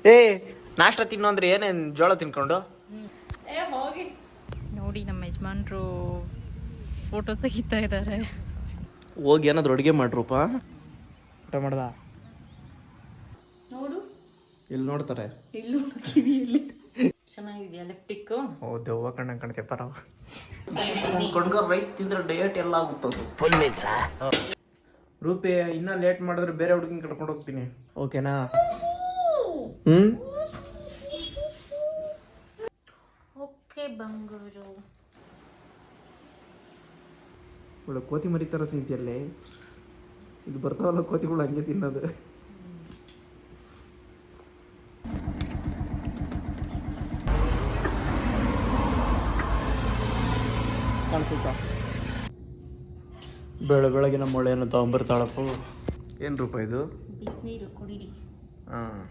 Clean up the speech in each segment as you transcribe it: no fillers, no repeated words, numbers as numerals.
ಏ ನಾಷ್ಟ ತಿನ್ನು ಅಂದ್ರೆ ಏನೇನು ಜೋಳ ತಿನ್ಕೊಂಡು ನೋಡಿ ನಮ್ಮ ಯಜಮಾನ್ರು ಫೋಟೋ ತೆಗಿತಾ ಇದ್ದಾರೆ. ಹೋಗಿ ಏನಾದ್ರು ಅಡುಗೆ ಮಾಡ್ರೂಪ. ಊಟ ಮಾಡ್ದ ನೋಡು ಇಲ್ಲಿ ನೋಡ್ತಾರೆ. ಇಲ್ಲೂ ಕಿವಿಯಲ್ಲಿ ಚೆನ್ನಾಗಿದೆಯಾ ಲೆಫ್ಟಿಕ್ಕು? ಓ ದೆವ್ವ ಕಣ್ತೆ ಪರವ. ಕಣ್ಗರ್ ರೈಸ್ ತಿಂದ್ರೆ ಡಯಟ್ ಎಲ್ಲ ಆಗುತ್ತದು. ರೂಪಿ ಇನ್ನ ಲೇಟ್ ಮಾಡಿದ್ರೆ ಬೇರೆ ಹುಡುಗಿನ ಕರ್ಕೊಂಡು ಹೋಗ್ತೀನಿ, ಓಕೆನಾ? ಓಕೆ ಬಂಗಾರು. ಒಳ್ಳೆ ಕೋತಿ ಮರಿ ಥರ ತಿಂತಿಯಲ್ಲೇ. ಇದು ಬರ್ತಾವಲ್ಲ ಕೋತಿಗಳು, ಹಂಗೆ ತಿನ್ನೋದು. ಕಾಣಿಸುತ್ತಾ? ಬೆಳಗಿನ ಮೊಳೆಯನ್ನು ತಗೊಂಬರ್ತಾಳಪ್ಪ. ಏನು ರೂಪ ಇದು? ಬಿಸಿನೀರು ಕುಡೀರಿ. ಹಾಂ,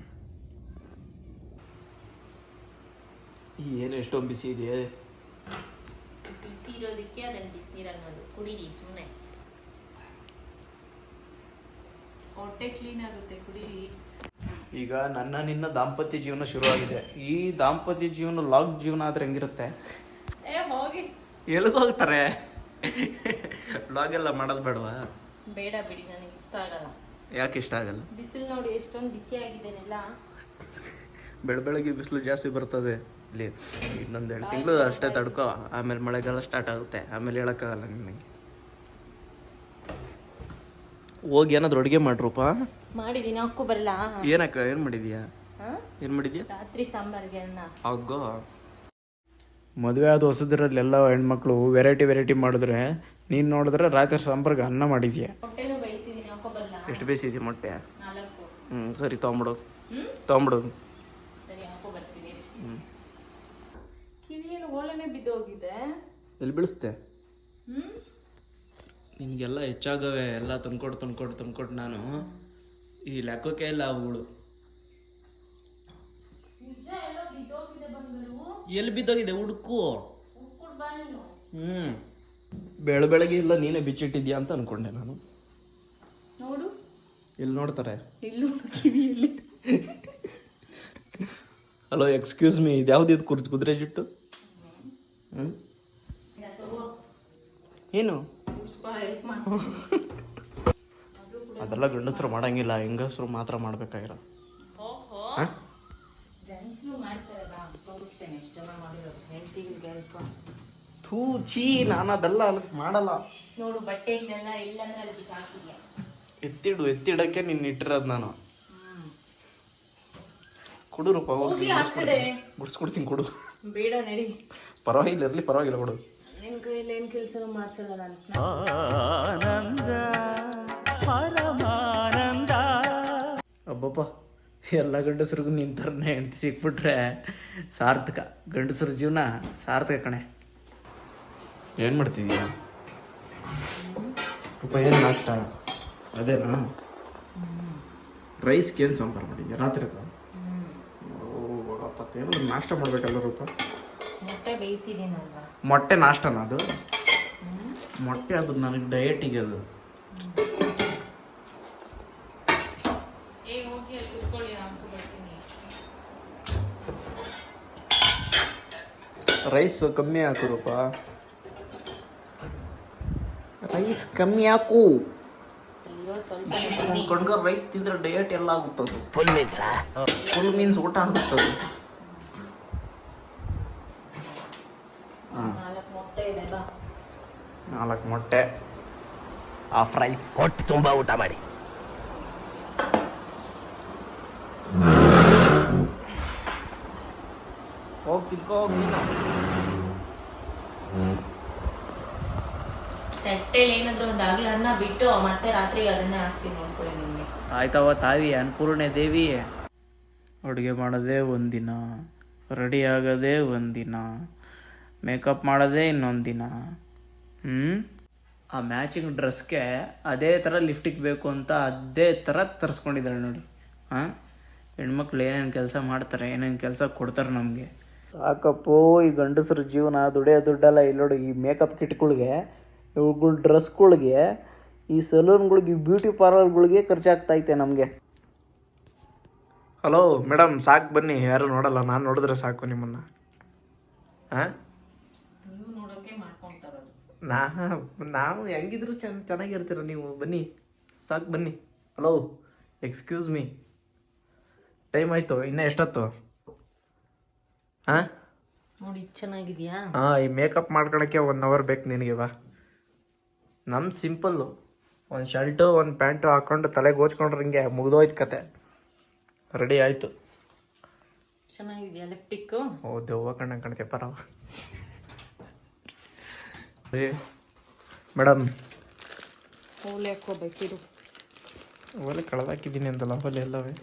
ಏನು ಎಷ್ಟೊಂದು ಬಿಸಿ ಇದೆಯೇ? ಬಿಸಿ ಇರೋದಕ್ಕೆ ಅದನ್ನು ಬಿಸಿನೀರು ಅನ್ನೋದು. ಕುಡೀರಿ ಸುಮ್ಮನೆ, ಹೊಟ್ಟೆ ಕ್ಲೀನ್ ಆಗುತ್ತೆ, ಕುಡೀರಿ. ಈಗ ನಿನ್ನ ದಾಂಪತ್ಯ ಜೀವನ ಶುರುವಾಗಿದೆ. ಈ ದಾಂಪತ್ಯ ಜೀವನ ಲಾಗ್ ಜೀವನ ಆದ್ರೆ ಹೆಂಗಿರುತ್ತೆ? ಹೋಗಿ ಎಲ್ಲಿಗೆ ಹೋಗ್ತಾರೆ? ಲಾಗ್ ಎಲ್ಲ ಮಾಡೋದು ಬೇಡವಾ? ಬೇಡ ಬಿಡಿ, ನನಗೆ ಇಷ್ಟ ಆಗಲ್ಲ. ಯಾಕೆ ಇಷ್ಟ ಆಗಲ್ಲ? ಬಿಸಿಲು ನೋಡಿ ಎಷ್ಟೊಂದು ಬಿಸಿ ಆಗಿದ್ದೇನೆಲ್ಲ. ಬೆಳಗ್ಗೆ ಬಿಸಿಲು ಜಾಸ್ತಿ ಬರ್ತದೆ ಇಲ್ಲಿ. ಇನ್ನೊಂದು 2 ತಿಂಗಳು ಅಷ್ಟೇ ತಡ್ಕೋ, ಆಮೇಲೆ ಮಳೆಗಾಲ ಸ್ಟಾರ್ಟ್ ಆಗುತ್ತೆ. ಆಮೇಲೆ ಹೇಳೋಕ್ಕಾಗಲ್ಲ ನಿನಗೆ. ಹೋಗಿ ಏನಾದ್ರು ಅಡುಗೆ ಮಾಡ್ರೂಪ. ಮಾಡಿದ್ದೀನಿ, ಅಕ್ಕೂ ಬರಲ್ಲ. ಏನಕ್ಕ? ಏನು ಮಾಡಿದ್ಯಾ? ಏನು ಮಾಡಿದ್ಯಾ? ರಾತ್ರಿ ಸಾಂಬಾರ್ಗೆ ಅನ್ನ. ಹೋಗೋ. ಮದುವೆ ಆದ ಹೊಸದ್ರಲ್ಲೆಲ್ಲ ಹೆಣ್ಮಕ್ಳು ವೆರೈಟಿ ಮಾಡಿದ್ರೆ, ನೀನು ನೋಡಿದ್ರೆ ರಾತ್ರಿ ಸಾಂಬಾರ್ಗೆ ಅನ್ನ ಮಾಡಿದ್ಯಾ. ಮೊಟ್ಟೆನೂ ಬೇಯಿಸಿದ್ದೀನಿ, ಅಕ್ಕೂ ಬರಲ್ಲ. ಎಷ್ಟು ಬೇಯಿಸಿದ್ಯಾ ಮೊಟ್ಟೆ? 4. ಸರಿ ತೊಗೊಂಬಿಡು. ಸರಿ, ಅಕ್ಕೂ ಬರ್ತೀನಿ. ಕಿವಿಯಲ್ಲಿ ಓಲನೆ ಬಿದ್ದೋಗಿದೆ. ಎಲ್ಲಿ ಬೀಳಿಸ್ತೆ? ನಿನಗೆಲ್ಲ ಹೆಚ್ಚಾಗವೆ. ಎಲ್ಲ ತಂದ್ಕೊಟ್ಟು ನಾನು ಈ ಲೆಕ್ಕಕ್ಕೆ ಇಲ್ಲ ಅವುಗಳು. ಎಲ್ಲಿ ಬಿದ್ದೋಗಿದೆ ಹುಡುಕು. ಬೆಳಗ್ಗೆ ಇಲ್ಲ ನೀನೇ ಬಿಚ್ಚಿಟ್ಟಿದ್ಯಾ ಅಂತ ಅನ್ಕೊಂಡೆ ನಾನು. ನೋಡು, ಇಲ್ಲಿ ನೋಡ್ತಾರೆ. ಇಲ್ಲೂ ಕಿವಿಯಲ್ಲಿ. ಹಲೋ, ಎಕ್ಸ್ಕ್ಯೂಸ್ ಮೀ, ಇದ್ಯಾವ್ದು ಇದು ಕುದುರೆ ಜುಟ್ಟು? ಏನು ಅದೆಲ್ಲ ಗಂಡಸರು ಮಾಡಂಗಿಲ್ಲ, ಹೆಂಗಸರು ಮಾತ್ರ ಮಾಡ್ಬೇಕಾಗಿರೋ. ಥೂ ಚೀ, ನಾನು ಅದೆಲ್ಲ ಮಾಡಲ್ಲ. ನೋಡು, ಬಟ್ಟೆಗಳನ್ನೆಲ್ಲ ಇಲ್ಲಂದ್ರೆ ಅಲ್ಲಿ ಬಿಸಾಕಿದ್ಯಾ. ಎತ್ತಿಡಕ್ಕೆ ನೀನು ಇಟ್ಟಿರೋದು ನಾನು. ಕೊಡು ರೂಪ, ಬಿಡಿಸ್ಕೊಡ್ತೀನಿ, ಕೊಡು. ಬೇಡ ನಡಿ. ಪರವಾಗಿಲ್ಲ ಕೊಡು. ನಿನ್ ಕೈಯಲ್ಲಿ ಏನ್ ಕೆಲಸ ಮಾಡ್ಸಲ್ಲ ನಾನು. ಅಬ್ಬಪ್ಪ, ಎಲ್ಲ ಗಂಡಸರಿಗೂ ನಿಂತರನೇ ಹೆಂಡತಿ ಸಿಕ್ಬಿಟ್ರೆ ಸಾರ್ಥಕ. ಗಂಡಸರ ಜೀವನ ಸಾರ್ಥಕ ಕಣೆ. ಏನು ಮಾಡ್ತಿದೀಯ ರೂಪ? ಏನು ನಾಷ್ಟ? ಅದೇನಾ? ರೈಸ್ಗೆ ಏನು ಸಾಂಬಾರು ಮಾಡಿದ್ಯಾ ರಾತ್ರಿ? ಏನು ನಾಷ್ಟ ಮಾಡ್ಬೇಕಲ್ಲ ರೂಪ? ಮೊಟ್ಟೆ ಬೇಯಿಸಿದ್ದೀನಲ್ವಾ. ಮೊಟ್ಟೆ ನಾಷ್ಟನ ಅದು? ಮೊಟ್ಟೆ ಅದು ನನಗೆ ಡಯಟಿಗೆ ಅದು. ರೈಸ್ ಕಮ್ಮಿ ಹಾಕು ರೂಪ, ರೈಸ್ ಕಮ್ಮಿ ಹಾಕು. ಕಣ್ಗರ್ ರೈಸ್ ತಿಂದ್ರೆ ಡಯಟ್ ಎಲ್ಲ ಆಗುತ್ತದು. ಫುಲ್ ಮೀನ್ಸ್ ಊಟ ಆಗುತ್ತದು. 4 ಮೊಟ್ಟೆ, ಹಾಫ್ ರೈಸ್. ಹೊಟ್ಟೆ ತುಂಬಾ ಊಟ ಮಾಡಿ. ಹೋಗಿ ತಿನ್ಕೋ ನೀನು. ತಟ್ಟೆಲಿ ಏನಾದ್ರು ಒಂದು ಅನ್ನ ಬಿಟ್ಟು ಮತ್ತೆ ರಾತ್ರಿಗೆ ಅದನ್ನೇ ಹಾಕ್ತೀನಿ, ನೋಡ್ಕೊಳ್ಳಿ ನಿಮಗೆ. ಆಯ್ತವ ತಾವಿ ಅನ್ನಪೂರ್ಣೆ ದೇವಿ. ಅಡುಗೆ ಮಾಡೋದೇ ಒಂದಿನ, ರೆಡಿ ಆಗೋದೇ ಒಂದಿನ, ಮೇಕಪ್ ಮಾಡೋದೇ ಇನ್ನೊಂದು ದಿನ. ಆ ಮ್ಯಾಚಿಂಗ್ ಡ್ರೆಸ್ಗೆ ಅದೇ ಥರ ಲಿಫ್ಟಿಗೆ ಬೇಕು ಅಂತ ಅದೇ ಥರ ತರಿಸ್ಕೊಂಡಿದ್ದಾಳೆ ನೋಡಿ. ಹೆಣ್ಮಕ್ಳು ಏನೇನು ಕೆಲಸ ಮಾಡ್ತಾರೆ, ಏನೇನು ಕೆಲಸ ಕೊಡ್ತಾರೆ ನಮಗೆ. ಸಾಕಪ್ಪೋ ಈ ಗಂಡಸರ ಜೀವನ. ದುಡಿಯೋ ದುಡ್ಡಲ್ಲ. ಇಲ್ಲಿ ನೋಡಿ, ಈ ಮೇಕಪ್ ಕಿಟ್ಗಳಿಗೆ, ಇವುಗಳ ಡ್ರೆಸ್ಗಳಿಗೆ, ಈ ಸಲೂನ್ಗಳಿಗೆ, ಬ್ಯೂಟಿ ಪಾರ್ಲರ್ಗಳಿಗೆ ಖರ್ಚಾಗ್ತೈತೆ ನಮಗೆ. ಹಲೋ ಮೇಡಮ್, ಸಾಕು ಬನ್ನಿ, ಯಾರು ನೋಡಲ್ಲ, ನಾನು ನೋಡಿದ್ರೆ ಸಾಕು ನಿಮ್ಮನ್ನು. ಹಾಂ, ನೀವು ನೋಡೋಕೆ ಮಾಡ್ಕೊಂತಾರದು. ನಾವು ಹೆಂಗಿದ್ರು ಚೆನ್ನಾಗಿರ್ತೀರ ನೀವು. ಬನ್ನಿ, ಸಾಕು ಬನ್ನಿ. ಹಲೋ, ಎಕ್ಸ್ಕ್ಯೂಸ್ ಮೀ, ಟೈಮ್ ಆಯಿತು, ಇನ್ನೂ ಎಷ್ಟೊತ್ತು? ಹಾಂ ನೋಡಿ ಚೆನ್ನಾಗಿದ್ಯಾ? ಹಾಂ, ಈ ಮೇಕಪ್ ಮಾಡ್ಕೊಳಕ್ಕೆ 1 ಅವರ್ ಬೇಕು ನಿನಗೆ. ಬಾ, ನಮ್ಮ ಸಿಂಪಲ್ಲು, ಒಂದು ಶರ್ಟು ಒಂದು ಪ್ಯಾಂಟು ಹಾಕ್ಕೊಂಡು ತಲೆಗೆ ಓಚ್ಕೊಂಡ್ರೆ ಹಿಂಗೆ ಮುಗಿದೋಯ್ತು ಕತೆ, ರೆಡಿ ಆಯಿತು. ಚೆನ್ನಾಗಿದ್ಯಾ ಲಿಪ್ಟಿಕ್ಕು? ಓ ದೆವ್ವ ಕಾಣ್ತೆ ಪರವ. ಮೇಡಮ್, ಹೋಲಿ ಹಾಕೋಬೇಕಿರು. ಓಲೆ ಕಳೆದಾಕಿದ್ದೀನಿ ಅಂತಲ್ಲ, ಹೋಲೆ ಎಲ್ಲವೇ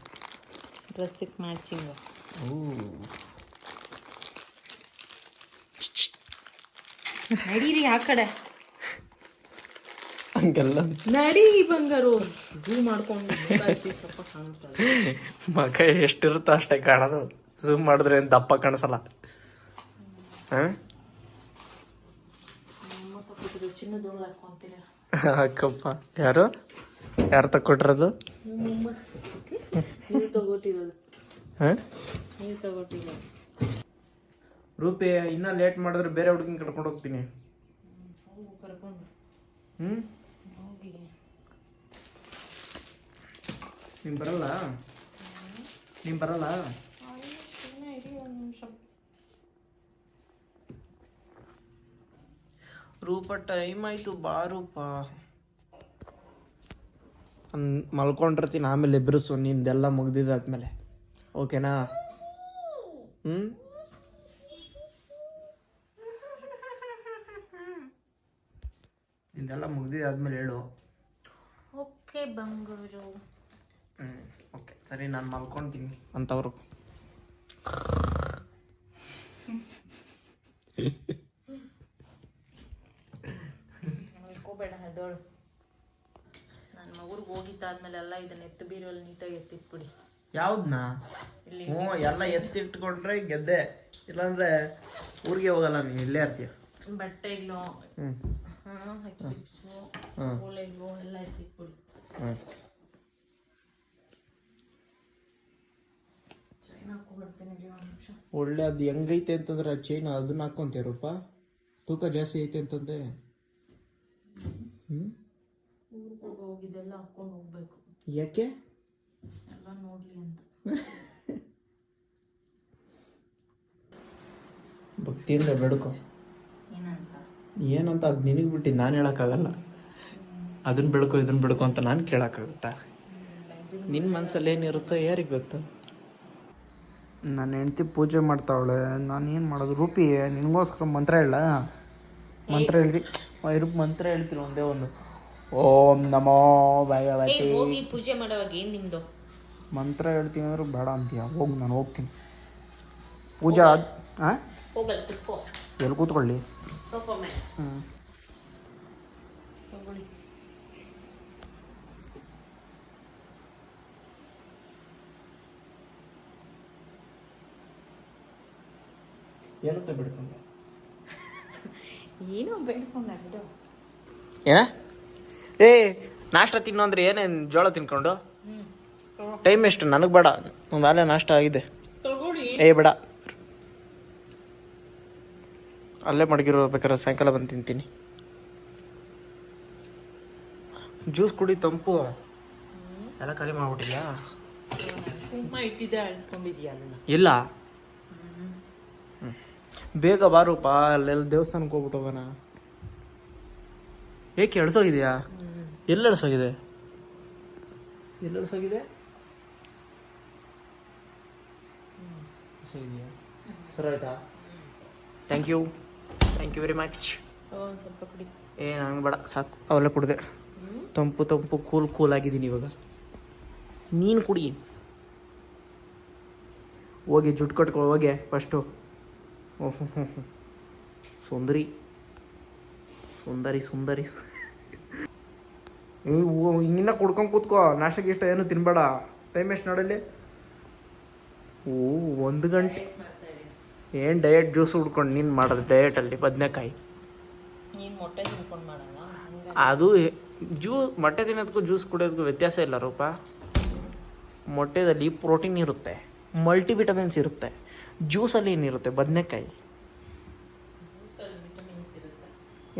ಡ್ರೆಸ್ಸಿಗೆ ಮ್ಯಾಚಿಂಗ್. ನಡೀರಿ ಆ ಕಡೆ, ಹಂಗೆಲ್ಲ ನಡೀರಿ ಬಂಗಾರು. ಝೂಮ್ ಮಾಡ್ಕೊಂಡು ಸ್ವಲ್ಪ ಕಾಣುತ್ತಲ್ಲ. ಮಗ ಎಷ್ಟಿರುತ್ತೋ ಅಷ್ಟೇ ಕಾಣೋದು, ಝೂಮ್ ಮಾಡಿದ್ರೆ ಏನು ದಪ್ಪ ಕಾಣಿಸಲ್ಲ. ಹಾಂ, ಚಿನ್ನದೋಳು ಹಾಕೊಂತೀರ ಅಕ್ಕಪ್ಪ. ಯಾರು ತಕ್ಕೊಟ್ಟಿರೋದು? ನೀವು ತಗೊಟ್ಟಿರೋದು. ಹಾಂ, ನೀವು ತಗೊಟ್ಟಿರೋದು. ರೂಪಿ, ಇನ್ನೂ ಲೇಟ್ ಮಾಡಿದ್ರೆ ಬೇರೆ ಹುಡುಗಿನ ಕರ್ಕೊಂಡು ಹೋಗ್ತೀನಿ. ಹೋಗು ಕರ್ಕೊಂಡು. ಹ್ಞೂ, ಹೋಗಿ. ನೀನು ಬರಲ್ಲ? ನೀನು ಬರಲ್ಲ? ರೂಪ, ಟೈಮ್ ಆಯಿತು, ಬಾ ರೂಪ. ಮಲ್ಕೊಂಡಿರ್ತೀನಿ, ಆಮೇಲೆ ಎಬ್ಬಿಸು ನಿಂದೆಲ್ಲ ಮುಗ್ದಿದ್ದಾದ್ಮೇಲೆ, ಓಕೆನಾ? ಹ್ಞೂ, ನಿಂದೆಲ್ಲ ಮುಗ್ದಿದ್ದಾದ್ಮೇಲೆ ಹೇಳು. ಓಕೆ ಬಂಗಾರು. ಓಕೆ ಸರಿ, ನಾನು ಮಲ್ಕೊತೀನಿ ಅಂತವ್ರು. ಮಲ್ಕೋಬೇಡ, ಹೆದೋಳು. ನನ್ನ ಮಗುರ್ಗೆ ಹೋಗಿದ್ದಾದ್ಮೇಲೆ ಎಲ್ಲ ಇದನ್ನ ಎತ್ತು ಬೀರಲ್ಲಿ ನೀಟಾಗಿ ಎತ್ತಿಟ್ಬಿಡಿ. ಯಾವ್ದನ್ನ? ಇಲ್ಲಿ ಹ್ಞೂ, ಎಲ್ಲ ಎತ್ತಿಟ್ಕೊಂಡ್ರೆ ಗೆದ್ದೆ, ಇಲ್ಲಾಂದ್ರೆ ಊರಿಗೆ ಹೋಗಲ್ಲ, ನೀನು ಇಲ್ಲೇ ಇರ್ತೀಯ. ಬಟ್ಟೆಗಳು, ಕ್ಲಿಪ್ಸು, ಓಲೆಗಳು ಎಲ್ಲ ಎತ್ತಿಟ್ಬಿಡಿ. ಚೈನ್ ಹಾಕೊಂಡ್ಬರ್ತೀನಿ, ಒಂದು ನಿಮಿಷ. ಒಳ್ಳೆ, ಅದು ಹೆಂಗೈತೆ ಅಂತಂದ್ರೆ ಆ ಚೈನ್ ಅದನ್ನ ಹಾಕ್ಕೊಂತೀರಪ್ಪ, ತೂಕ ಜಾಸ್ತಿ ಐತೆ ಅಂತಂದೆ. ಊರಿಗೆ ಹೋಗಿದ್ದೆಲ್ಲ ಹಾಕೊಂಡು ಹೋಗ್ಬೇಕು. ಯಾಕೆ? ಎಲ್ಲ ನೋಡ್ಲಿ ಅಂತ. ಭಕ್ತಿಯಿಂದ ಬೇಡ್ಕೊ. ಏನಂತ ಅದು ನಿನಗೆ ಬಿಟ್ಟು ನಾನು ಹೇಳೋಕ್ಕಾಗಲ್ಲ. ಅದನ್ನ ಬೆಳ್ಕೊ ಇದನ್ನ ಬೆಳ್ಕೊ ಅಂತ ನಾನು ಕೇಳೋಕ್ಕಾಗುತ್ತಾ? ನಿನ್ನ ಮನಸ್ಸಲ್ಲಿ ಏನಿರುತ್ತೋ ಯಾರಿಗೆ ಗೊತ್ತು. ನನ್ನ ಹೆಂಡ್ತಿ ಪೂಜೆ ಮಾಡ್ತಾವಳೆ, ನಾನು ಏನು ಮಾಡೋದು? ರೂಪಿ, ನಿನಗೋಸ್ಕರ ಮಂತ್ರ ಹೇಳ. ಮಂತ್ರ ಹೇಳ್ತೀನಿ ಒಂದೇ ಒಂದು. ಓಂ ನಮೋ ಭಗವತಿ. ಹೋಗಿ ಪೂಜೆ ಮಾಡೋವಾಗ ಏನು ನಿಮ್ಮದು ಮಂತ್ರ ಹೇಳ್ತೀನಿ ಅಂದ್ರೆ ಬೇಡ ಅಂತೀಯ? ಹೋಗಿ, ನಾನು ಹೋಗ್ತೀನಿ. ಪೂಜೆ ಹಾಂ, ಹೋಗಲ್ಲ, ಕುತ್ಕೋ. ಎಲ್ಲಿ ಕೂತ್ಕೊಳ್ಳಿ? ಸೋಫಾ ಮೇಲೆ. ಹ್ಞೂ, ತಗೊಳ್ಳಿ. ಏನಂತ ಬಿಡ್ಕೊಂಡೆ? ಏನೋ ಬೇಡ್ಕೊಂಡ ಬಿಡು. ಏನ? ಏ, ನಾಷ್ಟ ತಿನ್ನು ಅಂದ್ರೆ ಏನೇನು ಜೋಳ ತಿನ್ಕೊಂಡು? ಟೈಮ್ ಎಷ್ಟು? ನನಗೆ ಬೇಡ, ಒಂದು ಆಲೆ ನಾಷ್ಟ ಆಗಿದೆ. ತಗೊಳ್ಳಿ. ಏ ಬೇಡ, ಅಲ್ಲೇ ಮಡಗಿರೋ ಬೇಕಾದ್ರೆ ಸಾಯಂಕಾಲ ಬಂದು ತಿಂತೀನಿ. ಜ್ಯೂಸ್ ಕುಡಿ, ತಂಪು. ಎಲ್ಲ ಖಾಲಿ ಮಾಡ್ಬಿಟ್ಟಿದ್ಯಾ? ಕುಂಕುಮ ಇಟ್ಟಿದ್ದೆ, ಅಳಿಸ್ಕೊಂಡಿದ್ಯಾ ಅದನ್ನ? ಇಲ್ಲ, ಬೇಗ ಬಾರೂಪ, ಅಲ್ಲೆಲ್ಲ ದೇವಸ್ಥಾನಕ್ಕೆ ಹೋಗ್ಬಿಟ್ಟು ಹೋಗೋಣ. ಏಕೆ ಎಳ್ಸೋಗಿದೆಯಾ? ಎಲ್ಲಿ ಎಳ್ಸೋಗಿದೆ? ಸರಿ ಆಯ್ತಾ? Thank you very much. ಒಂದು ಸ್ವಲ್ಪ ಕುಡಿ. ನಂಗೆ ಬೇಡ, ಸಾಕು, ಅವೆಲ್ಲ ಕುಡಿದೆ. ತಂಪು ಕೂಲ್ ಆಗಿದ್ದೀನಿ ಇವಾಗ. ನೀನು ಕುಡಿ. ಹೋಗಿ ಜುಟ್ಟು ಕಟ್ಕೊ, ಹೋಗಿ ಫಸ್ಟು. ಓಹ್, ಸುಂದರಿ. ನೀವು ಹಿಂಗಿನ್ನ ಕುಡ್ಕೊಂಡು ಕೂತ್ಕೋ, ನಾಷ್ಟಕ್ಕೆ ಇಷ್ಟ ಏನು ತಿನ್ಬೇಡ. ಟೈಮ್ ಎಷ್ಟು ನೋಡಲ್ಲಿ? 1 ಗಂಟೆ. ಏನು ಡಯಟ್ ಜ್ಯೂಸ್ ಹುಡ್ಕೊಂಡು ನೀನು ಮಾಡೋದು ಡಯಟಲ್ಲಿ? ಬದನೆಕಾಯಿ. ನೀನು ಮೊಟ್ಟೆ ತಿನ್ಕೊಂಡು ಮಾಡಲ್ಲ? ಅದು ಮೊಟ್ಟೆ ತಿನ್ನೋದಕ್ಕೂ ಜ್ಯೂಸ್ ಕುಡಿಯೋದಕ್ಕೂ ವ್ಯತ್ಯಾಸ ಇಲ್ಲ ರೂಪ. ಮೊಟ್ಟೆದಲ್ಲಿ ಪ್ರೋಟೀನ್ ಇರುತ್ತೆ, ಮಲ್ಟಿವಿಟಮಿನ್ಸ್ ಇರುತ್ತೆ. ಜ್ಯೂಸಲ್ಲಿ ಏನಿರುತ್ತೆ? ಬದನೆಕಾಯಿ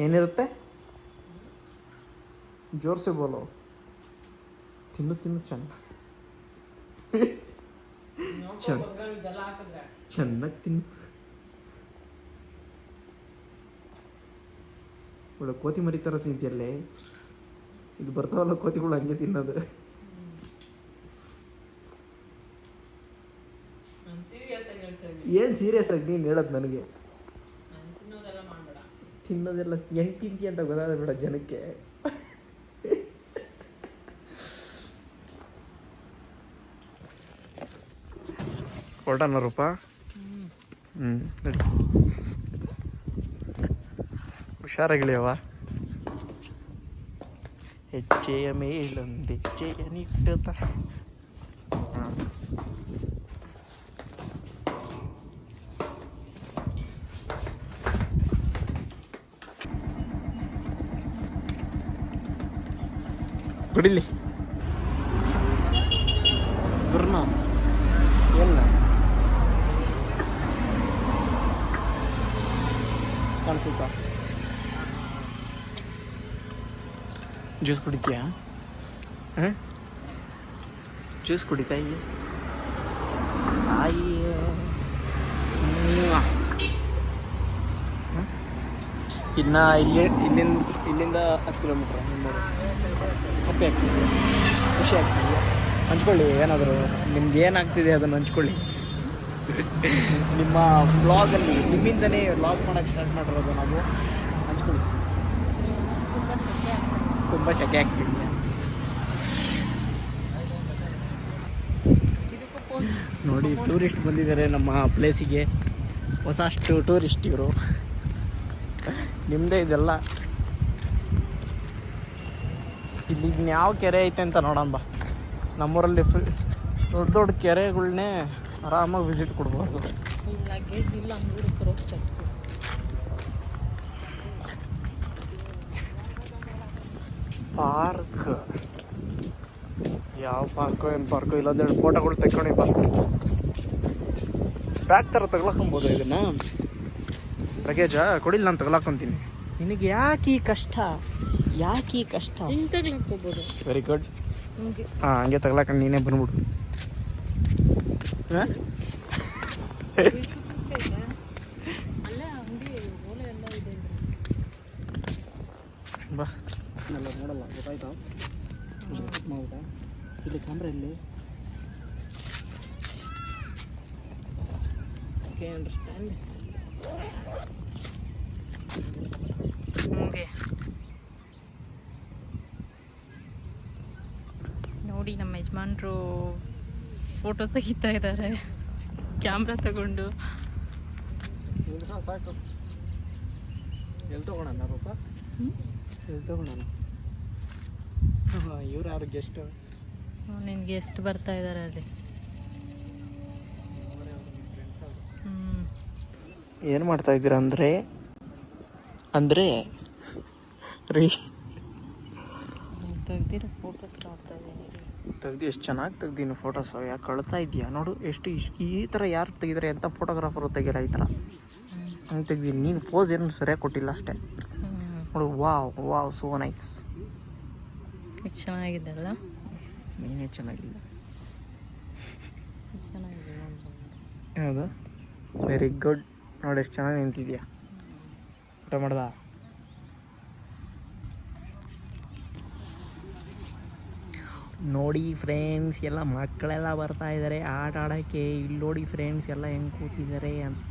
ಏನಿರುತ್ತೆ? ಜೋರ್ಸೆ ಬೋಲೋ. ತಿನ್ನು ಚೆನ್ನಾಗಿ ತಿನ್ನು. ಒಳ್ಳೆ ಕೋತಿ ಮರಿ ಥರ ತಿಂತಿಯಲ್ಲೇ. ಇದು ಬರ್ತಾವಲ್ಲ ಕೋತಿಗಳು, ಹಂಗೆ ತಿನ್ನೋದು. ಏನು ಸೀರಿಯಸ್ ಆಗಿ ನೀನು ಹೇಳೋದು ನನಗೆ? ತಿನ್ನೋದೆಲ್ಲ ಹೆಂಗೆ ತಿಂತಿ ಅಂತ ಗೊತ್ತಾದ ಬೇಡ ಜನಕ್ಕೆ. ಹೊರಟನ ರೂಪ. ನಡಿ, ಹುಷಾರಾಗಿಳಿಯವ. ಹೆಜ್ಜೆಯ ಮೇಲೊಂದು ಹೆಜ್ಜೆಯ ನಿಟ್ಟುತ್ತ. ಕುಡಿಲಿ ಗುರ್ನ ಎಲ್ಲ ಕಾಣಿಸುತ್ತಾ? ಜ್ಯೂಸ್ ಕುಡಿತೀಯಾ? ಜ್ಯೂಸ್ ಕುಡಿತಾಯಿ ತಾಯಿ. ಇನ್ನು ಇಲ್ಲಿಂದ 10 ಕಿಲೋಮೀಟ್ರ್. ಹ್ಯಾಪಿ ಆಗ್ತಿದೆ, ಖುಷಿ ಆಗ್ತಿದೆ. ಹಂಚ್ಕೊಳ್ಳಿ ಏನಾದರೂ ನಿಮ್ಗೆ ಏನಾಗ್ತಿದೆ ಅದನ್ನು ಹಂಚ್ಕೊಳ್ಳಿ. ನಿಮ್ಮ ವ್ಲಾಗಲ್ಲಿ ನಿಮ್ಮಿಂದನೇ ವ್ಲಾಗ್ ಮಾಡೋಕ್ಕೆ ಸ್ಟಾರ್ಟ್ ಮಾಡಿರೋದು ನಾವು. ಹಂಚ್ಕೊಳ್ಳಿ. ತುಂಬ ಶೆಕೆ ಆಗ್ತಿದೆ. ನೋಡಿ, ಟೂರಿಸ್ಟ್ ಬಂದಿದ್ದಾರೆ ನಮ್ಮ ಪ್ಲೇಸಿಗೆ. ಹೊಸಷ್ಟು ಟೂರಿಸ್ಟ್ ಇವರು. ನಿಮ್ಮದೇ ಇದೆಲ್ಲ. ಇಲ್ಲಿ ಯಾವ ಕೆರೆ ಐತೆ ಅಂತ ನೋಡೋಣ ಬಾ. ನಮ್ಮೂರಲ್ಲಿ ದೊಡ್ಡ ದೊಡ್ಡ ಕೆರೆಗಳನ್ನೇ ಆರಾಮಾಗಿ ವಿಸಿಟ್ ಕೊಡ್ಬೋದು. ಪಾರ್ಕ್ ಯಾವ ಪಾರ್ಕೋ ಏನು ಪಾರ್ಕೋ ಇಲ್ಲೊಂದೆರಡು ಫೋಟೋಗಳು ತೆಕ್ಕೊಂಡು ಬಾ. ಬ್ಯಾಗ್ ಥರ ತಗೊಳಕೊಂಬೋದು ಇದನ್ನು. ಲಗೇಜ ಕೊಡಿಲ್ಲ, ನಾನು ತಗೊಳಕೊಂತೀನಿ. ನಿನಗೆ ಯಾಕೆ ಈ ಕಷ್ಟ? Very good. ಹಾಂ, ಹಂಗೆ ತಗೊಳಕೊಂಡು ನೀನೇ ಬಂದ್ಬಿಡು. ಬಾ, ಎಲ್ಲ ನೋಡಲ್ಲ, ಗೊತ್ತಾಯ್ತಾ? ಹೌದಾ? ಇಲ್ಲಿ ಕ್ಯಾಮ್ರಾ ಇಲ್ಲಿ. Okay, understand. ನೋಡಿ, ನಮ್ಮ ಯಜಮಾನ್ರು ಫೋಟೋ ತೆಗಿತಾ ಇದ್ದಾರೆ ಕ್ಯಾಮ್ರಾ ತಗೊಂಡು. ಸಾಕು. ಎಲ್ಲಿ ತಗೋಣ ರೂಪ? ಎಲ್ಲಿ ತಗೋಣ? ಇವ್ರು ಯಾರು ಗೆಸ್ಟ್? ನಿನ್ನ ಗೆಸ್ಟ್ ಬರ್ತಾ ಇದ್ದಾರೆ ಅಲ್ಲಿ. ಏನು ಮಾಡ್ತಾ ಇದ್ದೀರಾ ಅಂದರೆ ರೀ ತೆಗ್ದಿರೋ ಫೋಟೋಸ್ ನೋಡ್ತಾ ಇದ್ದೀನಿ. ತೆಗ್ದು ಎಷ್ಟು ಚೆನ್ನಾಗಿ ತೆಗ್ದೀನಿ ಫೋಟೋಸು. ಯಾಕೆ ಕಳ್ತಾ ಇದೆಯಾ ನೋಡು? ಎಷ್ಟು ಈ ಥರ ಯಾರು ತೆಗಿತಾರೆ ಅಂತ ಫೋಟೋಗ್ರಾಫರು ತೆಗಿಯಲ್ಲ ಈ ಥರ. ಹಂಗೆ ತೆಗ್ದೀನಿ. ನೀನು ಪೋಸ್ ಏನು ಸರಿಯಾಗಿ ಕೊಟ್ಟಿಲ್ಲ ಅಷ್ಟೇ. ನೋಡು, ವಾವ್ ಸೋ ನೈಸ್. ಎಷ್ಟು ಚೆನ್ನಾಗಿದೆ ಅಲ್ಲ? ನೀನೇ ಚೆನ್ನಾಗಿಲ್ಲ. ಚೆನ್ನಾಗಿದೆ. ಹೌದು, ವೆರಿ ಗುಡ್. ನೋಡಿ ಎಷ್ಟು ಚೆನ್ನಾಗಿ ನಿಂತಿದ್ಯಾ. ಊಟ ಮಾಡ್ದ? ನೋಡಿ ಫ್ರೆಂಡ್ಸ್, ಎಲ್ಲ ಮಕ್ಕಳೆಲ್ಲ ಬರ್ತಾ ಇದ್ದಾರೆ ಆಟ ಆಡೋಕ್ಕೆ. ಇಲ್ಲಿ ನೋಡಿ ಫ್ರೆಂಡ್ಸ್, ಎಲ್ಲ ಹೆಂಗೆ ಕೂತಿದ್ದಾರೆ ಅಂತ.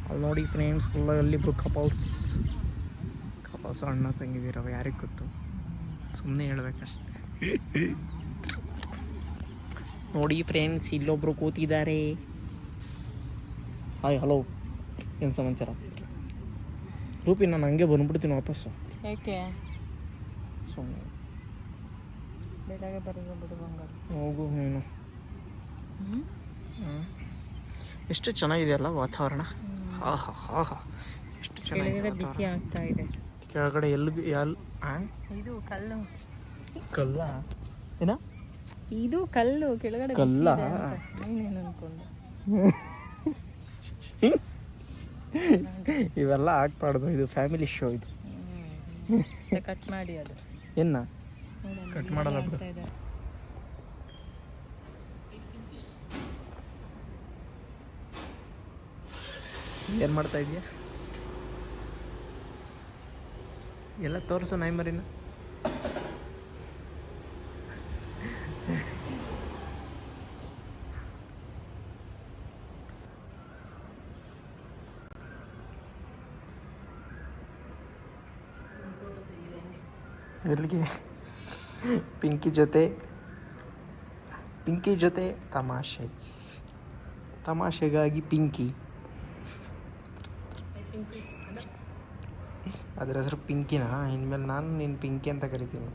ಅಲ್ಲಿ ನೋಡಿ ಫ್ರೆಂಡ್ಸ್, ಅಲ್ಲಿಬ್ರು ಕಪಲ್ಸ್ ಅಣ್ಣ ತಂಗಿದ್ದೀರವ, ಯಾರಿಗೆ ಗೊತ್ತು? ಸುಮ್ಮನೆ ಹೇಳ್ಬೇಕಷ್ಟೆ. ನೋಡಿ ಫ್ರೆಂಡ್ಸ್, ಇಲ್ಲೊಬ್ರು ಕೂತಿದ್ದಾರೆ. ಹಾಯ್, ಹಲೋ, ಏನು ಸಮಾಚಾರ? ರೂಪಿ, ನಾನು ಹಂಗೆ ಬಂದ್ಬಿಡ್ತೀನಿ ವಾಪಸ್ಸು. ಯಾಕೆ? ಸುಮ್ಮನೆ ಬೆಳಗ್ಗೆ ಬರೋದು ಬಿಡು ಬಂಗಾರ. ಹೋಗು ನೀನು. ಎಷ್ಟು ಚೆನ್ನಾಗಿದೆಯಲ್ಲ ವಾತಾವರಣ. ಆಹಾ, ಎಷ್ಟು ಚೆನ್ನಾಗಿದೆ. ಬಿಸಿ ಆಗ್ತಾ ಇದೆ ಕೆಳಗಡೆ. ಇದು ಕಲ್ಲ ಏನ ಇದು ಕಲ್ಲು ಕೆಳಗಡೆ ಕಲ್ಲ ನೀನೇನು ಅನ್ಕೊಂಡು ಇವೆಲ್ಲ ಆಗ್ಬಾರ್ದು, ಇದು ಫ್ಯಾಮಿಲಿ ಶೋ ಇದು. ಕಟ್ ಮಾಡಿ ಅದು ಏನ ಕಟ್ ಮಾಡಲ್ಲ ಬಿಡು. ಏನು ಮಾಡ್ತಾ ಇದೀಯ? ಎಲ್ಲ ತೋರಿಸು ನಾಯಿ ಮರಿನ. ಎಲ್ಲಿಗೆ? ಪಿಂಕಿ ಜೊತೆ ತಮಾಷೆಗಾಗಿ ಪಿಂಕಿ. ಅದ್ರ ಹೆಸರು ಪಿಂಕಿನಾ? ಇನ್ಮೇಲೆ ನಾನು ನೀನು ಪಿಂಕಿ ಅಂತ ಕರಿತೀನಿ.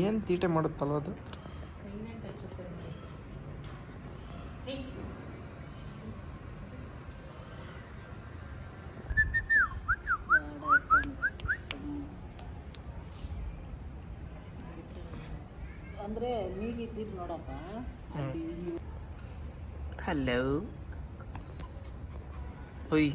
ಏನು ತೀಟೆ ಮಾಡುತ್ತಲ್ವ ಅದು. ಅಂದರೆ ನೀಗಿದ್ದೀರಿ ನೋಡಪ್ಪ. ಹಲೋ. ಓಯ್